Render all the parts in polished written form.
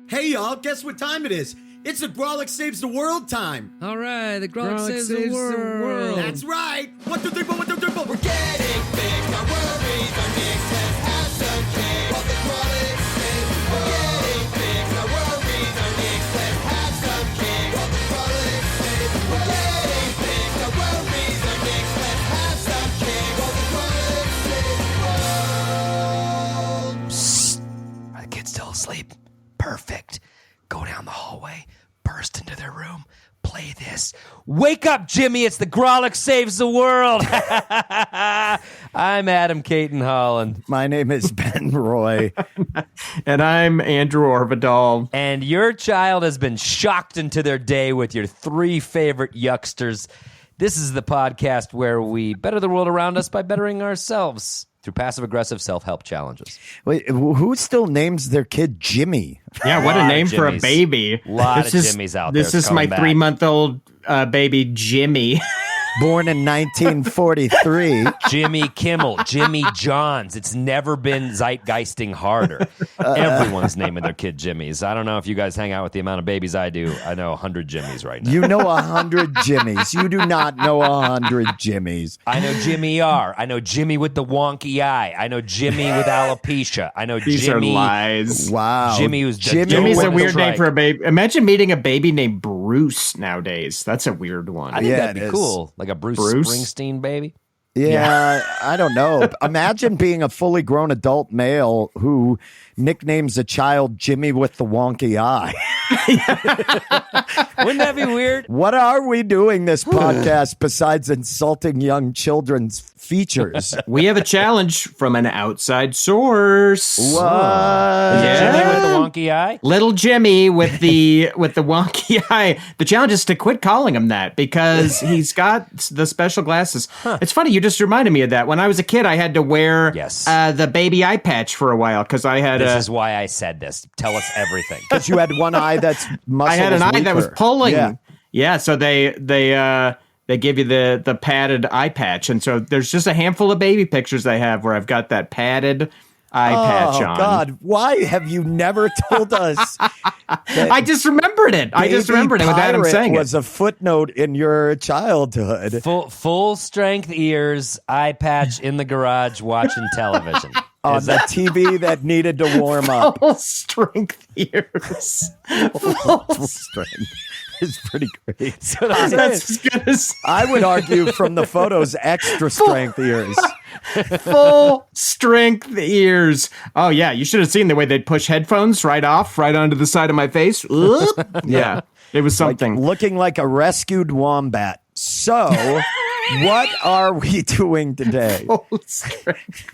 Hey, y'all, guess what time it is? It's the Kerouac Saves the World time. All right, the Kerouac saves the world. That's right. 1, 2, 3, 4, 1, 2, 3, 4. We're getting big, our worries are mixed. Let's have some cake. While the Kerouac saves the world. We're getting big, our worries are mixed. Let's have some cake. While the Kerouac saves the world. We're getting big, our worries are mixed. Let's have some cake. While the Kerouac saves the world. Psst. Are the kids still asleep? Perfect. Go down the hallway, burst into their room, play this. Wake up, Jimmy. It's the Kerouac Saves the World. I'm Adam Caton Holland. My name is Ben Roy. And I'm Andrew Orvidal. And your child has been shocked into their day with your 3 favorite yucksters. This is the podcast where we better the world around us by bettering ourselves through passive-aggressive self-help challenges. Wait, who still names their kid Jimmy? Yeah, what a name for a baby. A lot of Jimmys out there. This is my back. 3-month-old baby, Jimmy. Born in 1943. Jimmy Kimmel, Jimmy Johns. It's never been zeitgeisting harder. Everyone's naming their kid Jimmys. I don't know if you guys hang out with the amount of babies I do. I know 100 Jimmys right now. You know 100 Jimmys. You do not know 100 Jimmys. I know Jimmy R. I know Jimmy with the wonky eye. I know Jimmy with alopecia. I know These Jimmy. are lies. Wow. Jimmy who's Jimmy's a doing weird this name right. for a baby. Imagine meeting a baby named Bruce nowadays. That's a weird one. I think Yeah, that'd it be is. cool. Like a Bruce Springsteen baby. Yeah, I don't know. Imagine being a fully grown adult male who nicknames a child Jimmy with the wonky eye. Wouldn't that be weird? What are we doing this podcast besides insulting young children's features? We have a challenge from an outside source. What? Yeah. Jimmy with the wonky eye? Little Jimmy with the wonky eye. The challenge is to quit calling him that because he's got the special glasses. It's funny, you just reminded me of that. When I was a kid, I had to wear the baby eye patch for a while because I had This is why I said this. Tell us everything. Because you had one eye that's muscle. I had an eye that was pulling. Yeah. Yeah, so they give you the padded eye patch, and so there's just a handful of baby pictures I have where I've got that padded eye patch on. Oh, God. Why have you never told us? I just remembered it. I just remembered it with Adam saying was a footnote in your childhood. Full strength ears, eye patch in the garage watching television. On the TV that needed to warm up. Full strength ears. Full strength. It's pretty great. So that's That's as good as I would argue from the photos, extra strength ears. full strength ears. Oh, yeah. You should have seen the way they'd push headphones right onto the side of my face. Oop. Yeah. It was something. Looking like a rescued wombat. So, what are we doing today? Full strength.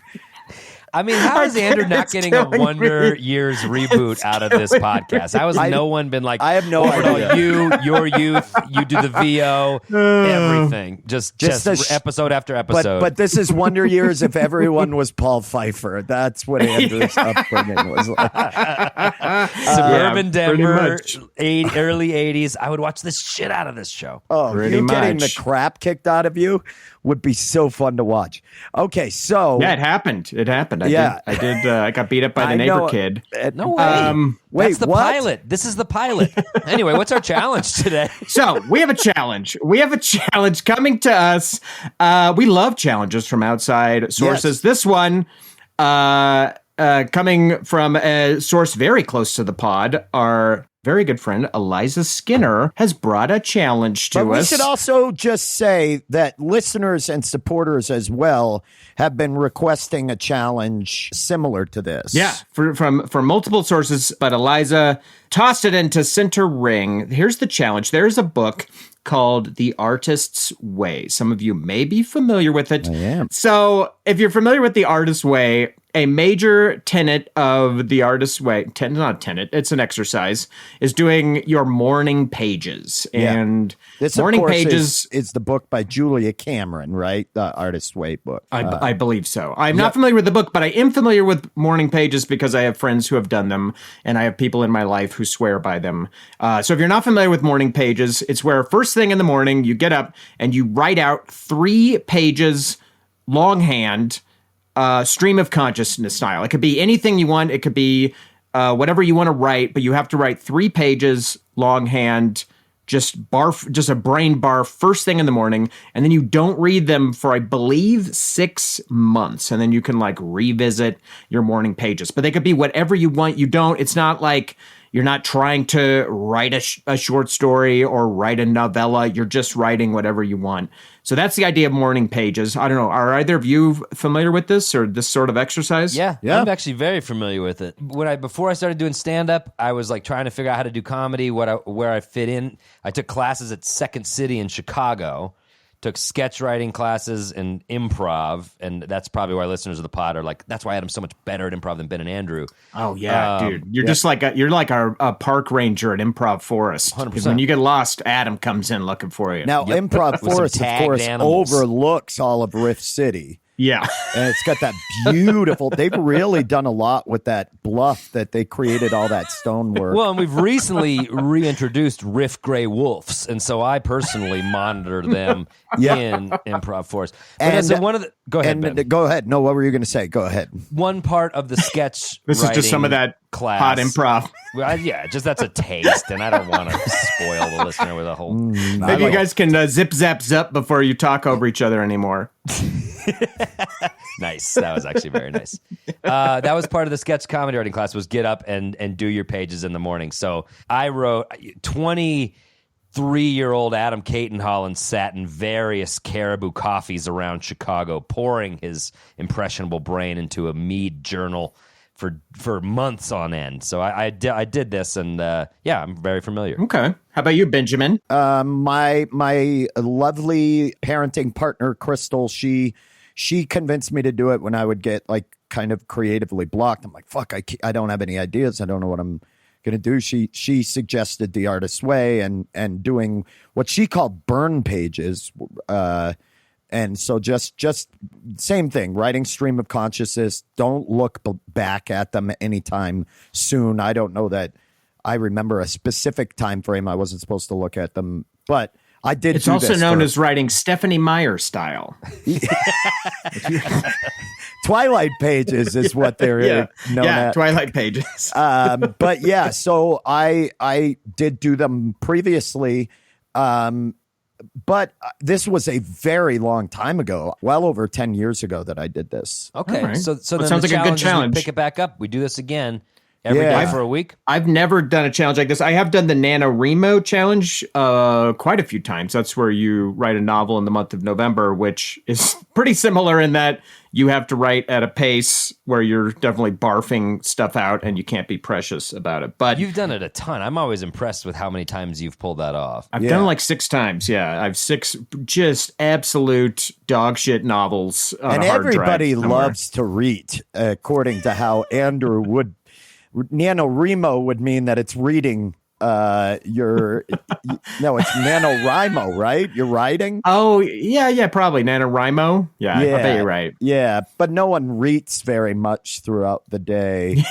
I mean, how is Andrew not getting a Wonder Years reboot out of this podcast? How has no one been like, I have no Orbital, idea. you, your youth, you do the VO, everything. Just episode after episode. But this is Wonder Years if everyone was Paul Pfeiffer. That's what Andrew's upbringing was like. Suburban Yeah, Denver, pretty much. early 80s. I would watch the shit out of this show. Oh, Pretty you getting the much. crap kicked out of you would be so fun to watch. Okay, so Yeah, it happened. Yeah. I did. I got beat up by the neighbor kid. No way. Wait, That's the what? pilot. This is the pilot. Anyway, what's our challenge today? So we have a challenge. We have a challenge coming to us. We love challenges from outside sources. Yes. This one coming from a source very close to the pod, our very good friend Eliza Skinner has brought a challenge to But we us. should also just say that listeners and supporters as well have been requesting a challenge similar to this. Yeah, from multiple sources, but Eliza tossed it into center ring. Here's the challenge. There's a book called The Artist's Way. Some of you may be familiar with it. I am. So if you're familiar with The Artist's Way, a major tenet of The Artist's Way, not a tenet, it's an exercise, is doing your morning pages. Yeah. And This, morning of course, pages is the book by Julia Cameron, right? The Artist's Way book. I believe so. I'm not familiar with the book, but I am familiar with morning pages because I have friends who have done them, and I have people in my life who swear by them. So if you're not familiar with morning pages, it's where first thing in the morning you get up and you write out 3 pages longhand, stream of consciousness style. It could be anything you want. It could be whatever you want to write, but you have to write 3 pages longhand, just a brain barf first thing in the morning, and then you don't read them for, I believe, 6 months, and then you can like revisit your morning pages. But they could be whatever you want. It's not like you're not trying to write a short story or write a novella. You're just writing whatever you want. So that's the idea of morning pages. I don't know. Are either of you familiar with this or this sort of exercise? Yeah, I'm actually very familiar with it. Before I started doing stand-up, I was like trying to figure out how to do comedy, where I fit in. I took classes at Second City in Chicago, took sketch writing classes and improv, and that's probably why listeners of the pod are like, that's why Adam's so much better at improv than Ben and Andrew. Oh yeah, dude, you're just like a park ranger at Improv Forest. 100%. When you get lost, Adam comes in looking for you. Now, Improv With some Forest, of tagged course, animals. overlooks all of Rift City. Yeah. And it's got that beautiful, they've really done a lot with that bluff that they created all that stonework. Well, and we've recently reintroduced Riff Gray Wolves, and so I personally monitor them in Improv Forest. Go ahead, Ben. Go ahead. No, what were you going to say? Go ahead. One part of the sketch This is just some of that class. hot improv. Well, just that's a taste, and I don't want to spoil the listener with a whole... Maybe you guys can zip, zap, zup before you talk over each other anymore. Nice. That was actually very nice. That was part of the sketch comedy writing class, was get up and do your pages in the morning. So I wrote 23-year-old Adam Caton-Holland sat in various Caribou coffees around Chicago, pouring his impressionable brain into a mead journal for months on end. So I did this, and I'm very familiar. Okay. How about you, Benjamin? My lovely parenting partner, Crystal, she convinced me to do it when I would get like kind of creatively blocked. I'm like, fuck, I don't have any ideas. I don't know what I'm going to do. She suggested the artist's way and doing what she called burn pages. And so just same thing, writing stream of consciousness. Don't look back at them anytime soon. I don't know that I remember a specific time frame I wasn't supposed to look at them, but I did. It's also known as writing Stephanie Meyer style. Twilight pages is what they're known at. Twilight pages. But yeah, so I did do them previously. But this was a very long time ago, well over 10 years ago that I did this. Okay, right. so then sounds the like a good challenge is challenge. we pick it back up. We do this again every day for a week. I've never done a challenge like this. I have done the NaNoWriMo challenge quite a few times. That's where you write a novel in the month of November, which is pretty similar in that you have to write at a pace where you're definitely barfing stuff out and you can't be precious about it. But You've done it a ton. I'm always impressed with how many times you've pulled that off. I've done it like 6 times. Yeah, I've 6 just absolute dog shit novels on And a hard drive everybody somewhere. loves to read, according to how Andrew would. NaNoWriMo would mean that it's reading no, it's NaNoWriMo, right? You're writing? Oh, yeah, probably. NaNoWriMo. Yeah, I bet you're right. Yeah, but no one reads very much throughout the day.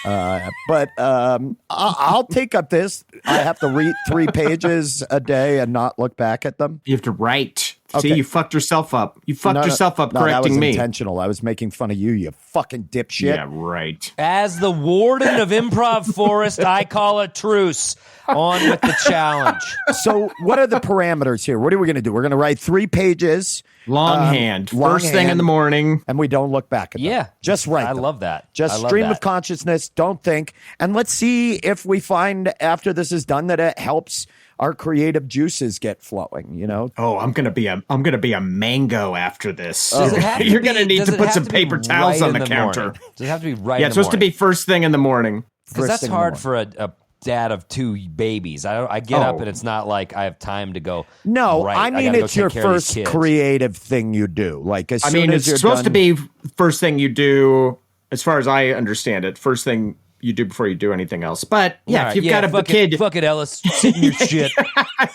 But I'll take up this. I have to read 3 pages a day and not look back at them. You have to write. Okay. See, you fucked yourself up. You fucked yourself up No, that correcting was me. intentional. I was making fun of you fucking dipshit. Yeah, right. As the warden of Improv Forest, I call a truce. On with the challenge. So what are the parameters here? What are we going to do? We're going to write 3 pages. Longhand. First thing in the morning. And we don't look back at them. Yeah. Just write I them. love that. Just I love stream that. of consciousness. Don't think. And let's see if we find after this is done that it helps our creative juices get flowing, you know? Oh, I'm gonna be a mango after this. Does it have to You're be- gonna need does to it put have some to be paper towels right on in the counter. morning? Does it have to be right Yeah, in it's the supposed to be first thing in the morning. Because First that's thing in the hard morning. for a dad of 2 babies. I get up and it's not like I have time to go. No, right, I mean gotta go it's your take care of these first kids. creative thing you do. Like as soon as It's you're supposed to done, be first thing you do, as far as I understand it. First thing you do before you do anything else. But yeah, All right, if you've got a fuck kid, fuck it, Ellis, sit in your shit.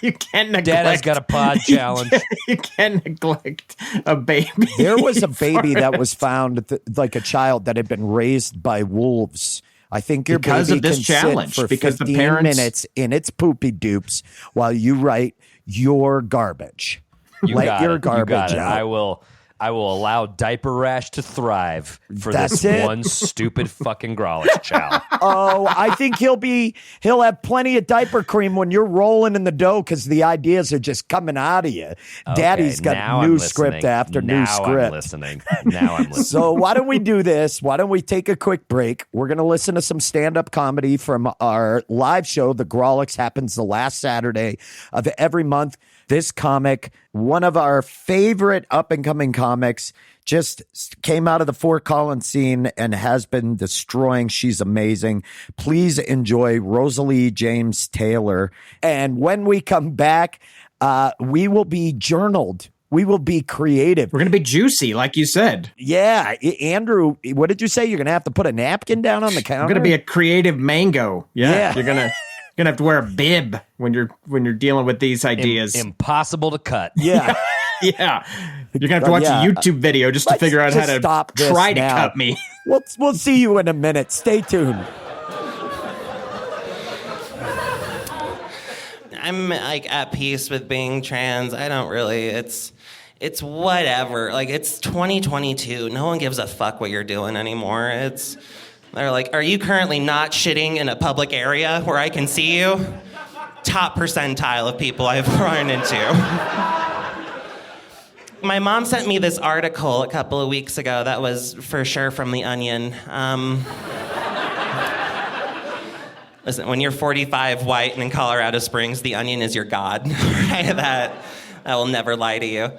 you can't neglect. Dad has got a pod challenge. You can't neglect a baby. there was a baby that was found, like a child that had been raised by wolves. I think your Because baby of this can challenge, sit for because the 15 parents- minutes in its poopy dupes while you write your garbage. You Let got your it. garbage You got it. out. I will. I will allow diaper rash to thrive for That's this it. one stupid fucking Grolix chow. Oh, I think he'll have plenty of diaper cream when you're rolling in the dough because the ideas are just coming out of you. Daddy's now got I'm new listening. script after new Now script. I'm listening. Now I'm listening. So why don't we do this? Why don't we take a quick break? We're going to listen to some stand-up comedy from our live show. The Grolix happens the last Saturday of every month. This comic, one of our favorite up-and-coming comics, just came out of the Fort Collins scene and has been destroying. She's amazing. Please enjoy Rosalie James Taylor. And when we come back, we will be journaled. We will be creative. We're going to be juicy, like you said. Yeah. Andrew, what did you say? You're going to have to put a napkin down on the counter? We're going to be a creative mango. Yeah. You're going to have to wear a bib when you're dealing with these ideas. Impossible to cut. Yeah. Yeah. You're going to have to watch a YouTube video just to figure out how to try to cut me. We'll see you in a minute. Stay tuned. I'm like at peace with being trans. I don't really. It's whatever. Like it's 2022. No one gives a fuck what you're doing anymore. They're like, are you currently not shitting in a public area where I can see you? Top percentile of people I've run into. My mom sent me this article a couple of weeks ago that was for sure from The Onion. Listen, when you're 45, white, and in Colorado Springs, The Onion is your god, right? That will never lie to you.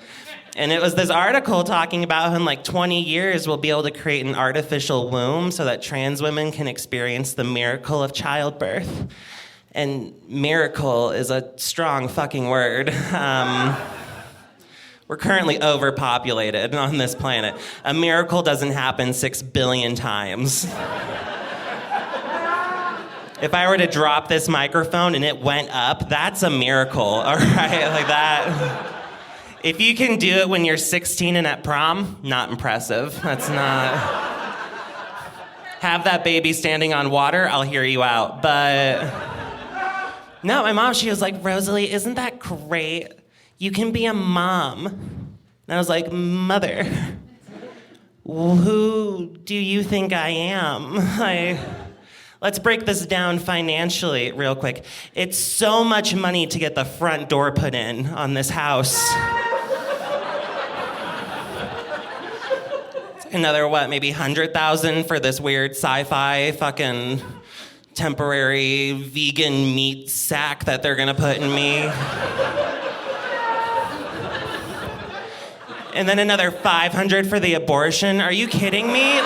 And it was this article talking about how in like 20 years we'll be able to create an artificial womb so that trans women can experience the miracle of childbirth. And miracle is a strong fucking word. We're currently overpopulated on this planet. A miracle doesn't happen 6 billion times. If I were to drop this microphone and it went up, that's a miracle, all right? Like that. If you can do it when you're 16 and at prom, not impressive. That's not... Have that baby standing on water, I'll hear you out. But... No, my mom, she was like, Rosalie, isn't that great? You can be a mom. And I was like, Mother, who do you think I am? Let's break this down financially real quick. It's so much money to get the front door put in on this house. Another, maybe 100,000 for this weird sci-fi fucking temporary vegan meat sack that they're gonna put in me. And then another 500 for the abortion. Are you kidding me?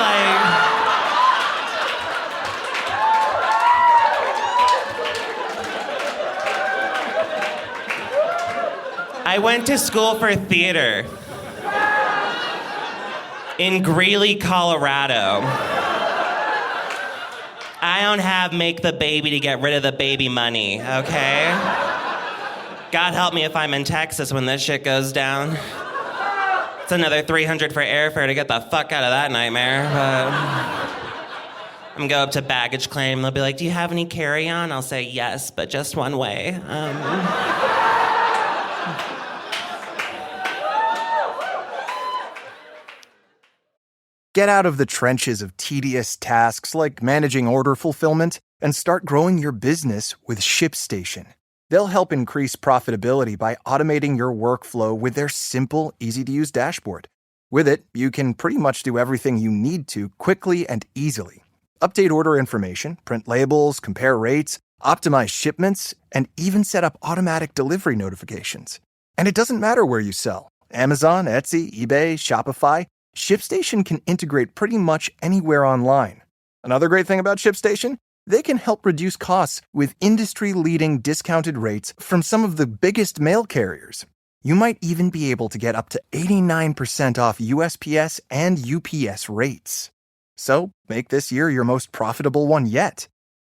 I went to school for theater in Greeley, Colorado. I don't have make the baby to get rid of the baby money, okay? God help me if I'm in Texas when this shit goes down. It's another 300 for airfare to get the fuck out of that nightmare. But I'm gonna go up to baggage claim. They'll be like, do you have any carry-on? I'll say yes, but just one way. Get out of the trenches of tedious tasks like managing order fulfillment and start growing your business with ShipStation. They'll help increase profitability by automating your workflow with their simple, easy-to-use dashboard. With it, you can pretty much do everything you need to quickly and easily. Update order information, print labels, compare rates, optimize shipments, and even set up automatic delivery notifications. And it doesn't matter where you sell. Amazon, Etsy, eBay, Shopify, ShipStation can integrate pretty much anywhere online. Another great thing about ShipStation? They can help reduce costs with industry-leading discounted rates from some of the biggest mail carriers. You might even be able to get up to 89% off USPS and UPS rates. So, make this year your most profitable one yet.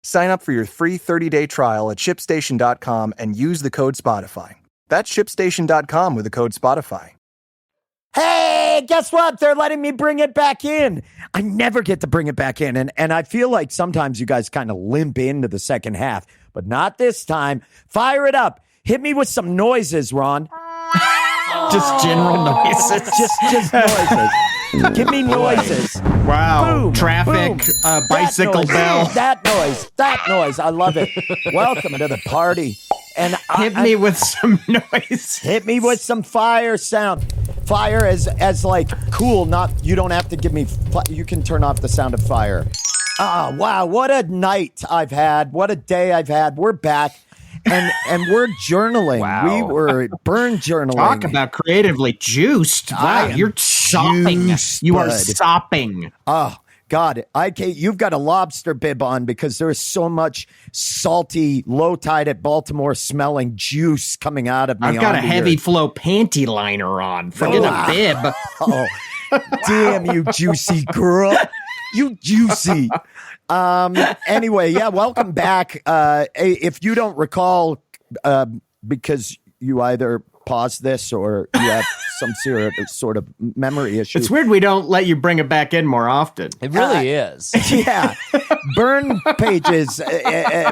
Sign up for your free 30-day trial at ShipStation.com and use the code Spotify. That's ShipStation.com with the code Spotify. Hey, guess what? They're letting me bring it back in. I never get to bring it back in. And I feel like sometimes you guys kind of limp into the second half, but not this time. Fire it up. Hit me with some noises, Ron. Just general noises. Just noises. Give me noises. Wow. Boom, Traffic, boom. bicycle That bell. That noise. I love it. Welcome to the party. And Hit me with some noise. hit me with some fire sound. Fire as like cool. Not you don't have to give me. You can turn off the sound of fire. Ah, wow! What a night I've had. What a day I've had. We're back. And we're journaling. Wow. We were burn journaling. Talk about creatively juiced. I Wow, am you're sopping. juiced, You are bud. sopping. Oh God, you've got a lobster bib on because there is so much salty, low tide at Baltimore smelling juice coming out of me. I've got a onto heavy your- flow panty liner on. Forget Wow. a bib. Oh, damn you, juicy girl. You juicy. Anyway, yeah, welcome back. If you don't recall, because you either paused this or you have some sort of memory issue. It's weird we don't let you bring it back in more often. It really is. Yeah. Burn pages,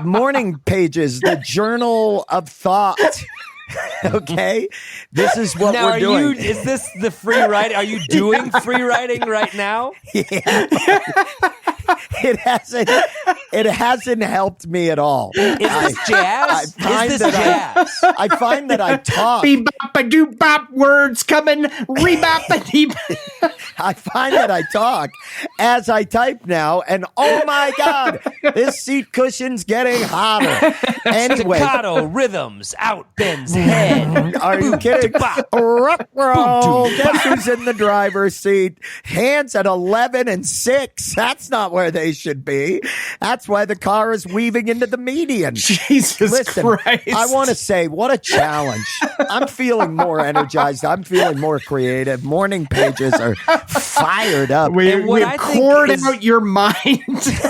morning pages, the journal of thought. Okay, this is what Now, we're doing. is this the free writing? Are you doing free writing right now? It hasn't helped me at all. Is this jazz? find Is this that jazz? I find that I talk. Bee-bop-a-doo-bop, words coming. Re-bop-a-dee. I find that I talk as I type now, and oh my God, this seat cushion's getting hotter. Anyway, Staccato rhythms out Ben's head. are you kidding? Ruh-roh. Guess who's in the driver's seat? Hands at 11 and 6. That's not where they should be. That's why the car is weaving into the median. Jesus Listen, Christ. I want to say, what a challenge. I'm feeling more energized. I'm feeling more creative. Morning pages are fired up. And what we I think poured is- out your mind.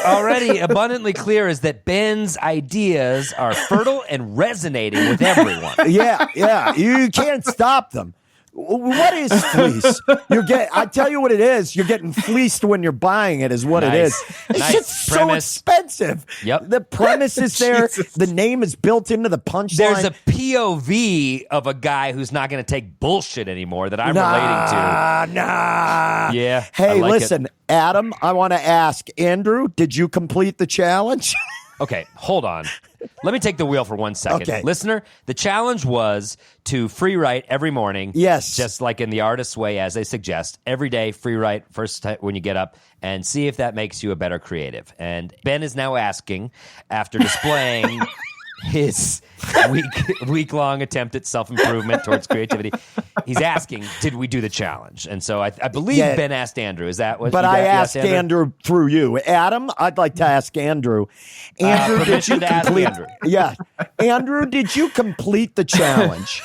Already abundantly clear is that Ben's ideas are fertile and resonating with everyone. Yeah. You can't stop them. What is fleece? I tell you what it is. You're getting fleeced when you're buying it is what it is. It's Nice just so premise. expensive. Yep. The premise is there. The name is built into the punchline. There's a POV of a guy who's not going to take bullshit anymore that I'm relating Nah. to. Yeah. I Hey, like listen, Adam, I want to ask Andrew, did you complete the challenge? Okay, hold on. Let me take the wheel for 1 second. Okay. Listener, the challenge was to free write every morning. Yes. Just like in the artist's way, as they suggest. Every day, free write first time when you get up and see if that makes you a better creative. And Ben is now asking, after displaying his week-long attempt at self-improvement towards creativity, he's asking, did we do the challenge? And so I believe Yeah. Ben asked Andrew. Is that what But you I asked asked Andrew through you. Adam, I'd like to ask Andrew. Andrew, did permission you to ask complete? Andrew. Yeah, Andrew, did you complete the challenge?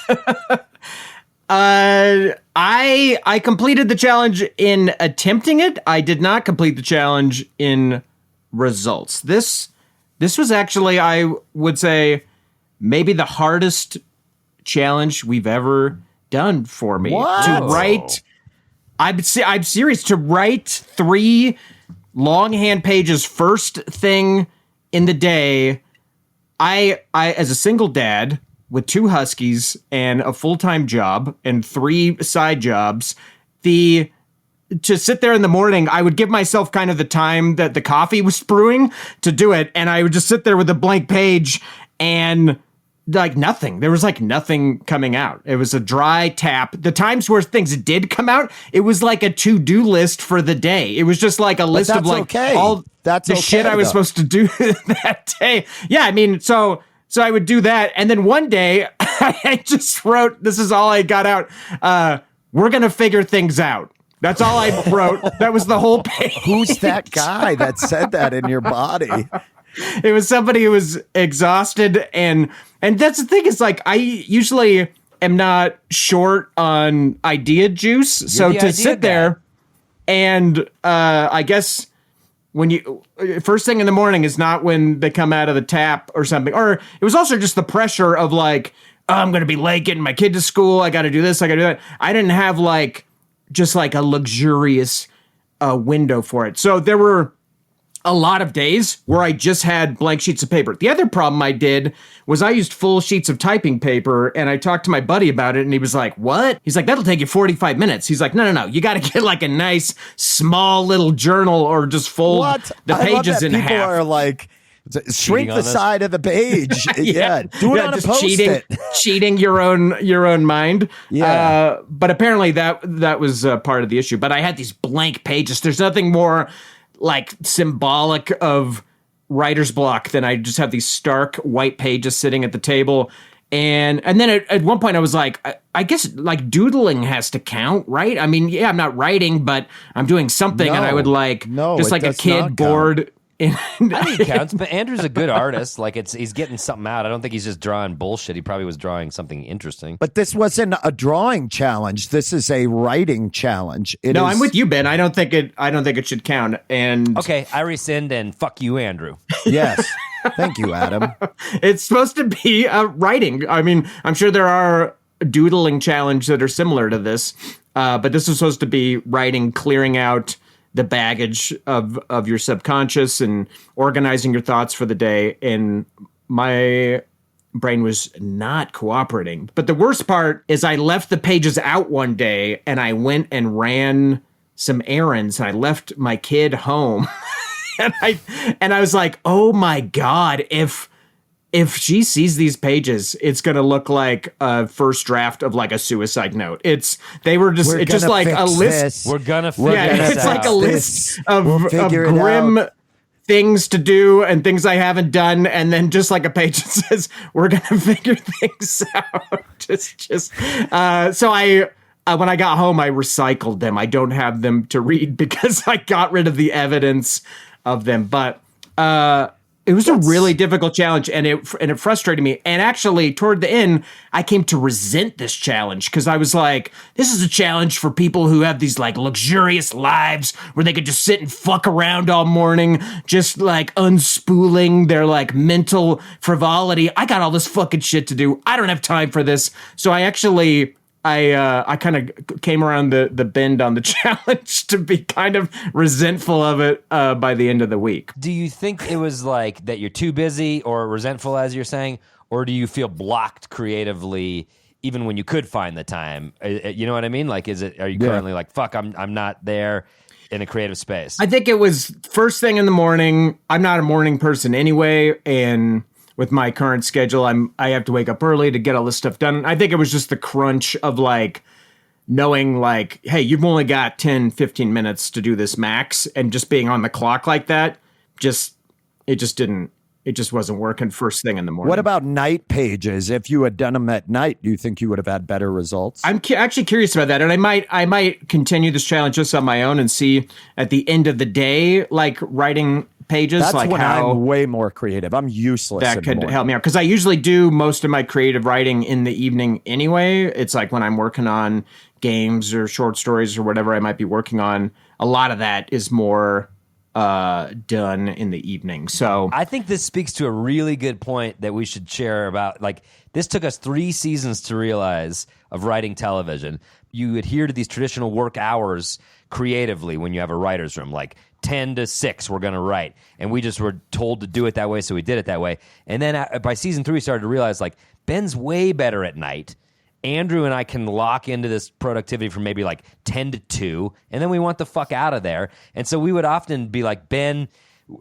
I completed the challenge in attempting it. I did not complete the challenge in results. This was actually, I would say, maybe the hardest challenge we've ever done for me. What? To write, I'm serious, to write 3 longhand pages first thing in the day. I as a single dad with 2 huskies and a full-time job and 3 side jobs, to sit there in the morning, I would give myself kind of the time that the coffee was brewing to do it, and I would just sit there with a blank page and like nothing. There was like nothing coming out. It was a dry tap. The times where things did come out, it was like a to-do list for the day. It was just like a list of that's like okay. all That's the okay, shit I was though. supposed to do that day. Yeah, I mean, so I would do that, and then one day I just wrote, this is all I got out, we're gonna figure things out. That's all I wrote. That was the whole page. Who's that guy that said that in your body? It was somebody who was exhausted, and that's the thing, is like I usually am not short on idea juice. So the to idea sit guy. there and I guess when you first thing in the morning is not when they come out of the tap or something. Or it was also just the pressure of like, oh, I'm going to be late getting my kid to school. I got to do this. I got to do that. I didn't have like just like a luxurious window for it. So there were a lot of days where I just had blank sheets of paper. The other problem I did was I used full sheets of typing paper, and I talked to my buddy about it, and he was like, what? He's like, that'll take you 45 minutes. He's like, no. You got to get like a nice small little journal or just fold the I love pages that in people half. are like, shrink the side of the page. yeah. Do it on a just Post-it. cheating your own mind. Yeah. But apparently that was part of the issue. But I had these blank pages. There's nothing more like symbolic of writer's block than I just have these stark white pages sitting at the table. And then at one point I was like, I guess like doodling has to count, right? I mean, yeah, I'm not writing, but I'm doing something, and I would like just like a kid bored. I think it counts, but Andrew's a good artist. Like he's getting something out. I don't think he's just drawing bullshit. He probably was drawing something interesting. But this wasn't a drawing challenge. This is a writing challenge. I'm with you, Ben. I don't think it should count. And okay, I rescind and fuck you, Andrew. Yes. Thank you, Adam. It's supposed to be writing. I mean, I'm sure there are doodling challenges that are similar to this, but this is supposed to be writing, clearing out the baggage of your subconscious and organizing your thoughts for the day. And my brain was not cooperating. But the worst part is I left the pages out one day and I went and ran some errands and I left my kid home. and I was like, oh my God, if she sees these pages, it's going to look like a first draft of like a suicide note. They were just like a list. This. We're gonna figure It's like a list of grim out. things to do and things I haven't done, and then just like a page that says we're gonna figure things out. So I when I got home, I recycled them. I don't have them to read because I got rid of the evidence of them. But it was a really difficult challenge, and it frustrated me. And actually, toward the end, I came to resent this challenge because I was like, this is a challenge for people who have these like luxurious lives where they could just sit and fuck around all morning, just like unspooling their like mental frivolity. I got all this fucking shit to do. I don't have time for this. So I actually... I kind of came around the bend on the challenge to be kind of resentful of it by the end of the week. Do you think it was like that you're too busy or resentful, as you're saying, or do you feel blocked creatively even when you could find the time? You know what I mean? Like, are you currently like, fuck, I'm not there in a creative space? I think it was first thing in the morning. I'm not a morning person anyway, and with my current schedule, I have to wake up early to get all this stuff done. I think it was just the crunch of like knowing like, hey, you've only got 10, 15 minutes to do this max, and just being on the clock like that, it just wasn't working first thing in the morning. What about night pages? If you had done them at night, do you think you would have had better results? I'm actually curious about that, and I might continue this challenge just on my own and see at the end of the day, like writing pages. That's like when how I'm way more creative. I'm useless. that could help me out, because I usually do most of my creative writing in the evening anyway. It's like when I'm working on games or short stories or whatever I might be working on, a lot of that is more done in the evening. So I think this speaks to a really good point that we should share about, like, this took us 3 seasons to realize of writing television. You adhere to these traditional work hours creatively when you have a writer's room, like 10 to 6 we're going to write, and we just were told to do it that way, so we did it that way. And then by season 3 we started to realize, like, Ben's way better at night. Andrew and I can lock into this productivity from maybe like 10 to 2, and then we want the fuck out of there. And so we would often be like, Ben,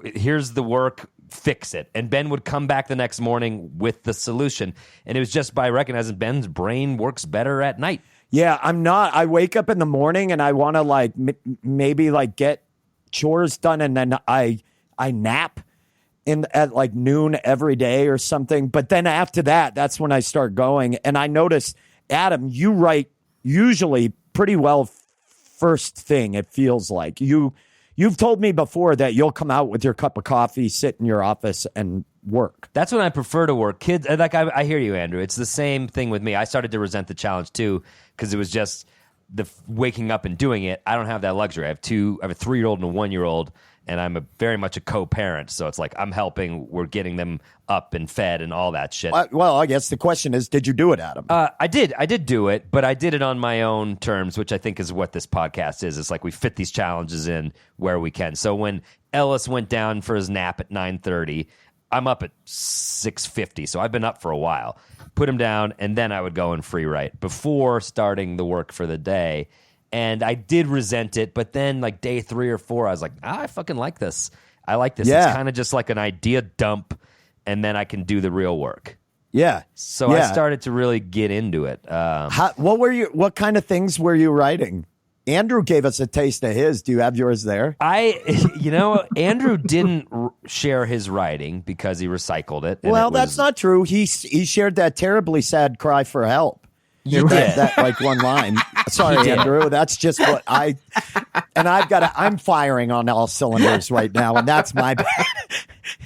here's the work, fix it. And Ben would come back the next morning with the solution. And it was just by recognizing Ben's brain works better at night. Yeah, I'm not. I wake up in the morning and I want to like maybe like get chores done, and then I nap at like noon every day or something. But then after that, that's when I start going. And I notice, Adam, you write usually pretty well first thing. It feels like you've told me before that you'll come out with your cup of coffee, sit in your office, and work. That's when I prefer to work. Kids, like I hear you, Andrew. It's the same thing with me. I started to resent the challenge too, because it was just the waking up and doing it. I don't have that luxury. I have a 3-year-old and a 1-year-old, and I'm very much a co-parent. So it's like I'm helping. We're getting them up and fed and all that shit. Well, I guess the question is, did you do it, Adam? I did do it, but I did it on my own terms, which I think is what this podcast is. It's like we fit these challenges in where we can. So when Ellis went down for his nap at 9:30, I'm up at 6:50, so I've been up for a while. Put him down, and then I would go and free write before starting the work for the day. And I did resent it, but then like day 3 or 4, I was like, I fucking like this. I like this. Yeah. It's kind of just like an idea dump, and then I can do the real work. Yeah. So I started to really get into it. What kind of things were you writing? Andrew gave us a taste of his. Do you have yours there? Andrew didn't share his writing because he recycled it. And Well, that's not true. He shared that terribly sad cry for help. You did. That like one line. Sorry, Andrew. That's just what I'm firing on all cylinders right now, and that's my bad.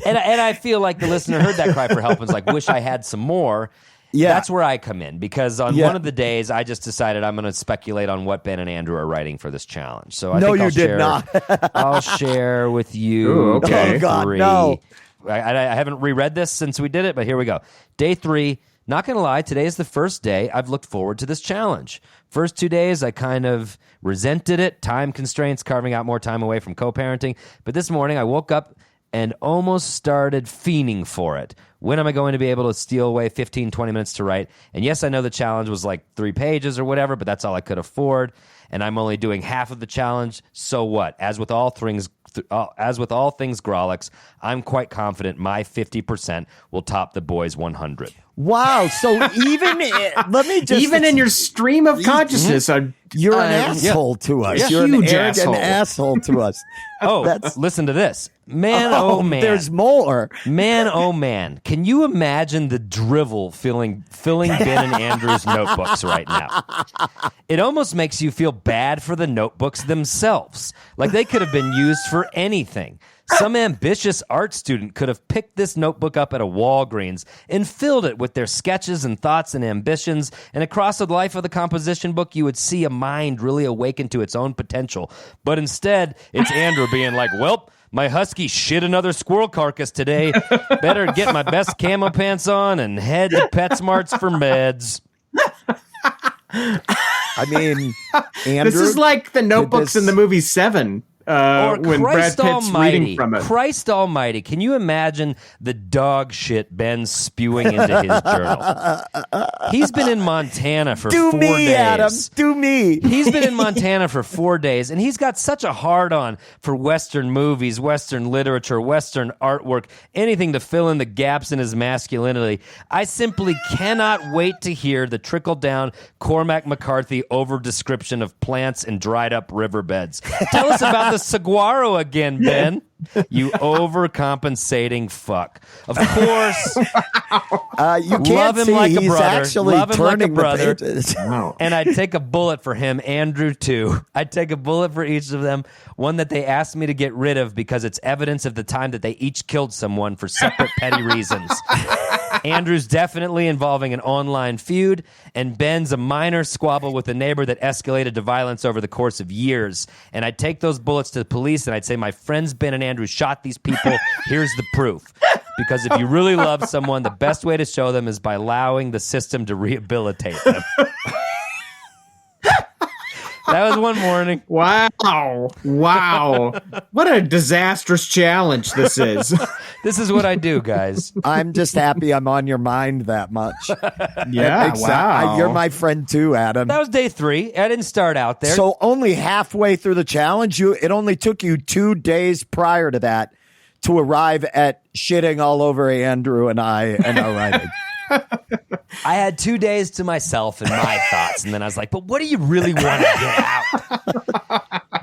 And I feel like the listener heard that cry for help and was like, wish I had some more. Yeah. That's where I come in, because on one of the days, I just decided I'm going to speculate on what Ben and Andrew are writing for this challenge. So I'll share with you. Ooh, okay. Oh, God, three. no. I haven't reread this since we did it, but here we go. Day 3. Not going to lie, today is the first day I've looked forward to this challenge. First 2 days, I kind of resented it. Time constraints, carving out more time away from co-parenting. But this morning, I woke up and almost started fiending for it. When am I going to be able to steal away 15, 20 minutes to write? And yes, I know the challenge was like 3 pages or whatever, but that's all I could afford. And I'm only doing half of the challenge. So what? As with all things Grolix, I'm quite confident my 50% will top the boys' 100. Wow. So even in your stream of consciousness, you're an asshole to us. Yeah. You're an Huge arrogant asshole. asshole to us. Listen to this. Man, oh man. There's more. Man, oh man. Can you imagine the drivel filling Ben and Andrew's notebooks right now? It almost makes you feel bad for the notebooks themselves. Like they could have been used for anything. Some ambitious art student could have picked this notebook up at a Walgreens and filled it with their sketches and thoughts and ambitions, and across the life of the composition book, you would see a mind really awaken to its own potential. But instead, it's Andrew being like, well, my husky shit another squirrel carcass today. Better get my best camo pants on and head to PetSmarts for meds. I mean, Andrew, this is like the notebooks in the movie Seven. When Christ Brad Pitt's Almighty, reading from it. Christ Almighty, can you imagine the dog shit Ben's spewing into his journal? He's been in Montana for 4 days. Adam, do me. He's been in Montana for 4 days, and he's got such a hard-on for Western movies, Western literature, Western artwork, anything to fill in the gaps in his masculinity. I simply cannot wait to hear the trickle-down Cormac McCarthy over-description of plants and dried-up riverbeds. Tell us about the saguaro again, Ben. You overcompensating fuck. Of course, you can't love him see like a he's brother. actually Love him like a turning brother. the pages. And I'd take a bullet for him, Andrew too. I'd take a bullet for each of them, one that they asked me to get rid of because it's evidence of the time that they each killed someone for separate petty reasons. Andrew's definitely involving an online feud, and Ben's a minor squabble with a neighbor that escalated to violence over the course of years. And I'd take those bullets to the police, and I'd say, my friends Ben and Andrew shot these people. Here's the proof. Because if you really love someone, the best way to show them is by allowing the system to rehabilitate them. That was one morning. Wow. What a disastrous challenge this is. This is what I do, guys. I'm just happy I'm on your mind that much. Yeah, wow. You're my friend too, Adam. That was day 3. I didn't start out there. So only halfway through the challenge, it only took you 2 days prior to that to arrive at shitting all over Andrew and I and our writing. I had 2 days to myself and my thoughts, and then I was like, but what do you really want to get out?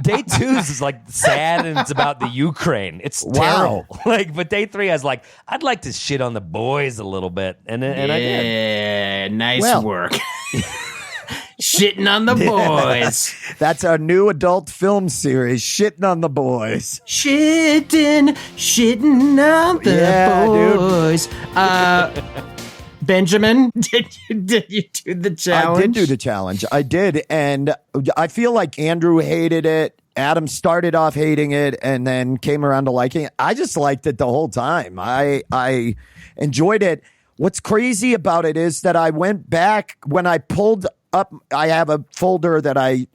Day 2 is like sad, and it's about the Ukraine. It's terrible. But day 3, I was like, I'd like to shit on the boys a little bit, and I did. Yeah, nice work. Shitting on the boys. That's our new adult film series, Shitting on the Boys. Shitting on the boys. Benjamin, did you do the challenge? I did do the challenge. I did, and I feel like Andrew hated it, Adam started off hating it and then came around to liking it. I just liked it the whole time. I enjoyed it. What's crazy about it is that I went back when I pulled up. I have a folder that I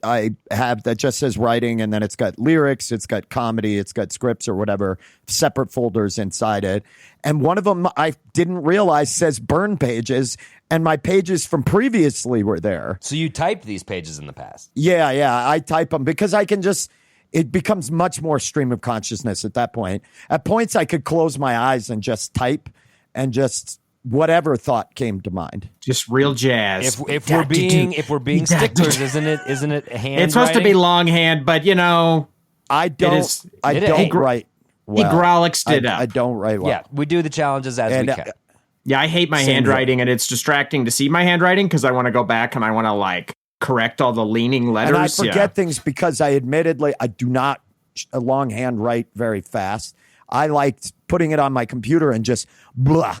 have that just says writing, and then it's got lyrics, it's got comedy, it's got scripts or whatever, separate folders inside it. And one of them I didn't realize says burn pages, and my pages from previously were there. So you typed these pages in the past? Yeah, I type them because I can just. It becomes much more stream of consciousness at that point. At points, I could close my eyes and just type and just. Whatever thought came to mind. Just real jazz. If we're being sticklers, isn't it handwriting? It's supposed to be longhand, but I don't write well. He Grolixed it up. I don't write well. Yeah, we do the challenges as we can. Yeah, I hate my handwriting, and it's distracting to see my handwriting because I want to go back and I want to correct all the leaning letters. And I forget things because I do not longhand write very fast. I liked putting it on my computer and just blah.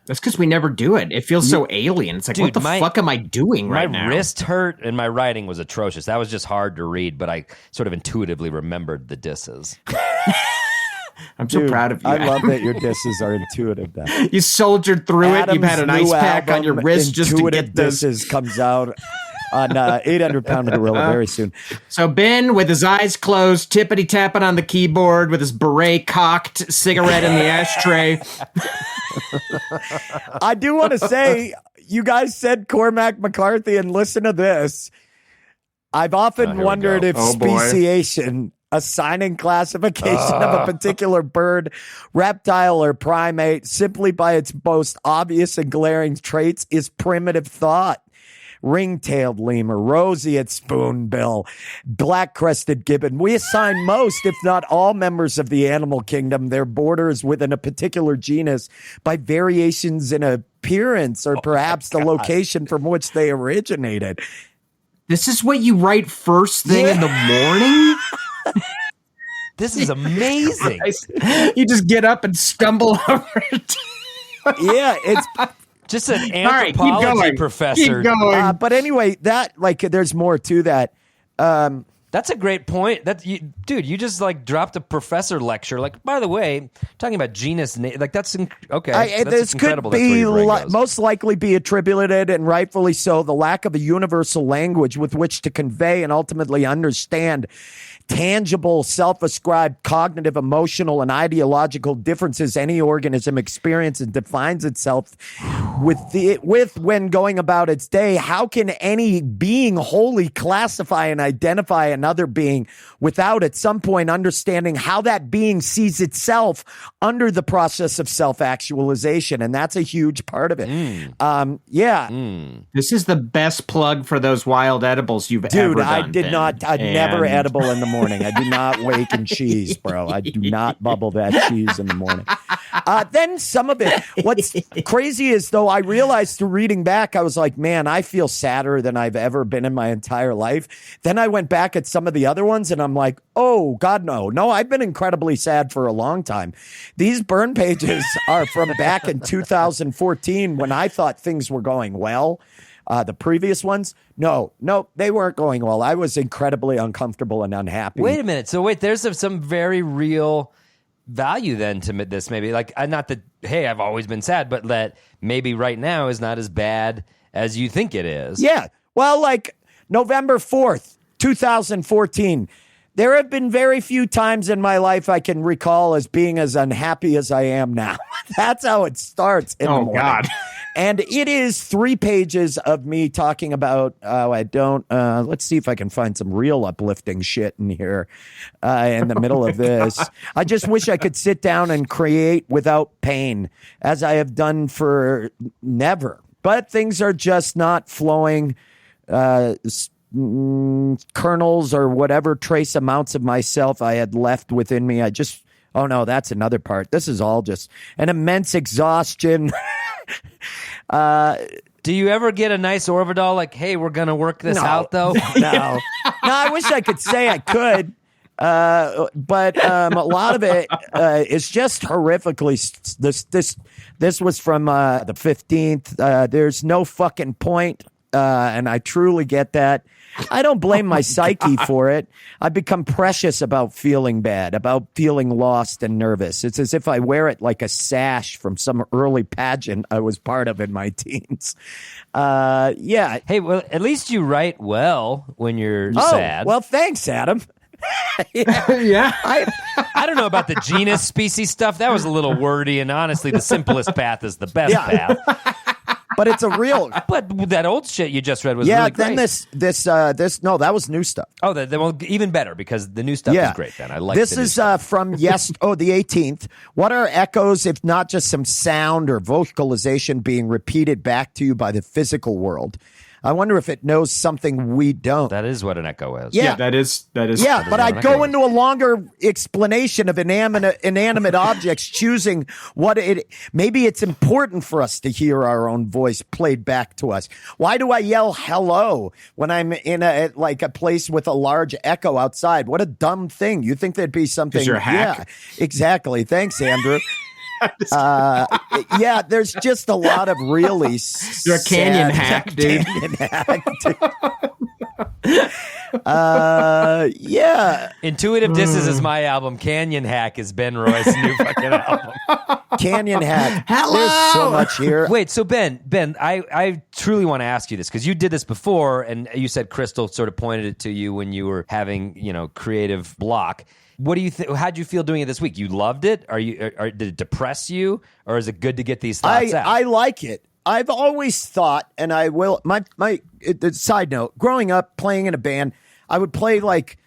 That's because we never do it. It feels so alien. It's like, dude, what the fuck am I doing right now? My wrist hurt and my writing was atrocious. That was just hard to read, but I sort of intuitively remembered the disses. I'm so proud of you. I love that your disses are intuitive now. You soldiered through it. You've had an ice pack on your wrist just to get this. Disses comes out on 800-pound gorilla very soon. So Ben, with his eyes closed, tippity tapping on the keyboard with his beret cocked, cigarette in the ashtray. I do want to say, you guys said Cormac McCarthy, and listen to this. I've often wondered if speciation, assigning classification of a particular bird, reptile, or primate simply by its most obvious and glaring traits, is primitive thought. Ring-tailed lemur, roseate spoonbill, black-crested gibbon. We assign most, if not all, members of the animal kingdom their borders within a particular genus by variations in appearance or perhaps the location from which they originated. This is what you write first thing in the morning? This is amazing. You just get up and stumble over it. Yeah, it's... Just an anthropology professor. Keep going. But anyway, there's more to that. That's a great point. Dude, you just dropped a professor lecture. By the way, talking about genus, that's okay. This could be most likely be attributed, and rightfully so, the lack of a universal language with which to convey and ultimately understand tangible, self-ascribed cognitive, emotional, and ideological differences any organism experiences and defines itself with when going about its day. How can any being wholly classify and identify another being without at some point understanding how that being sees itself under the process of self-actualization? And that's a huge part of it. This is the best plug for those wild edibles you've ever done. Dude, I never edible in the morning. I do not wake in cheese, bro. I do not bubble that cheese in the morning. Then some of it, what's crazy is, though, I realized through reading back, I was like, man, I feel sadder than I've ever been in my entire life. Then I went back at some of the other ones and I'm like, oh, God, no. No, I've been incredibly sad for a long time. These burn pages are from back in 2014 when I thought things were going well. The previous ones, no, they weren't going well. I was incredibly uncomfortable and unhappy. Wait a minute. So there's some very real value then to this, maybe. Not that, hey, I've always been sad, but that maybe right now is not as bad as you think it is. Yeah. Well, November 4th, 2014, there have been very few times in my life I can recall as being as unhappy as I am now. That's how it starts in the morning. God. And it is 3 pages of me talking about, let's see if I can find some real uplifting shit in here in the middle of this. I just wish I could sit down and create without pain, as I have done for never. But things are just not flowing. Kernels or whatever trace amounts of myself I had left within me. Oh no, that's another part. This is all just an immense exhaustion. Do you ever get a nice Orvidal hey, we're going to work this out, though? No, I wish I could say I could. But a lot of it is just horrifically. This was from the 15th. There's no fucking point, and I truly get that. I don't blame my psyche for it. I've become precious about feeling bad, about feeling lost and nervous. It's as if I wear it like a sash from some early pageant I was part of in my teens. Yeah. Hey, well, at least you write well when you're sad. Well, thanks, Adam. Yeah. I don't know about the genus species stuff. That was a little wordy, and honestly, the simplest path is the best path. But it's a real. But that old shit you just read was really great. Then this no, that was new stuff. Oh, well, even better because the new stuff is great. Then I like this the new is stuff. from the 18th. What are echoes if not just some sound or vocalization being repeated back to you by the physical world? I wonder if it knows something we don't. That is what an echo is. Yeah, that is. Yeah, but I'd go into a longer explanation of inanimate objects, choosing what it. Maybe it's important for us to hear our own voice played back to us. Why do I yell hello when I'm in a place with a large echo outside? What a dumb thing! You think there'd be something? 'Cause you're a hack. Yeah, exactly. Thanks, Andrew. Yeah, there's just a lot of really You're a canyon hack, dude. Canyon hack, dude. Yeah. Intuitive Disses is my album. Canyon Hack is Ben Roy's new fucking album. Canyon hack. Hello! There's so much here. Wait, so Ben, I truly want to ask you this because you did this before, and you said Crystal sort of pointed it to you when you were having, creative block. What do you think? How'd you feel doing it this week? You loved it? Did it depress you, or is it good to get these thoughts out? I like it. I've always thought, and I will. The side note: growing up, playing in a band, I would play like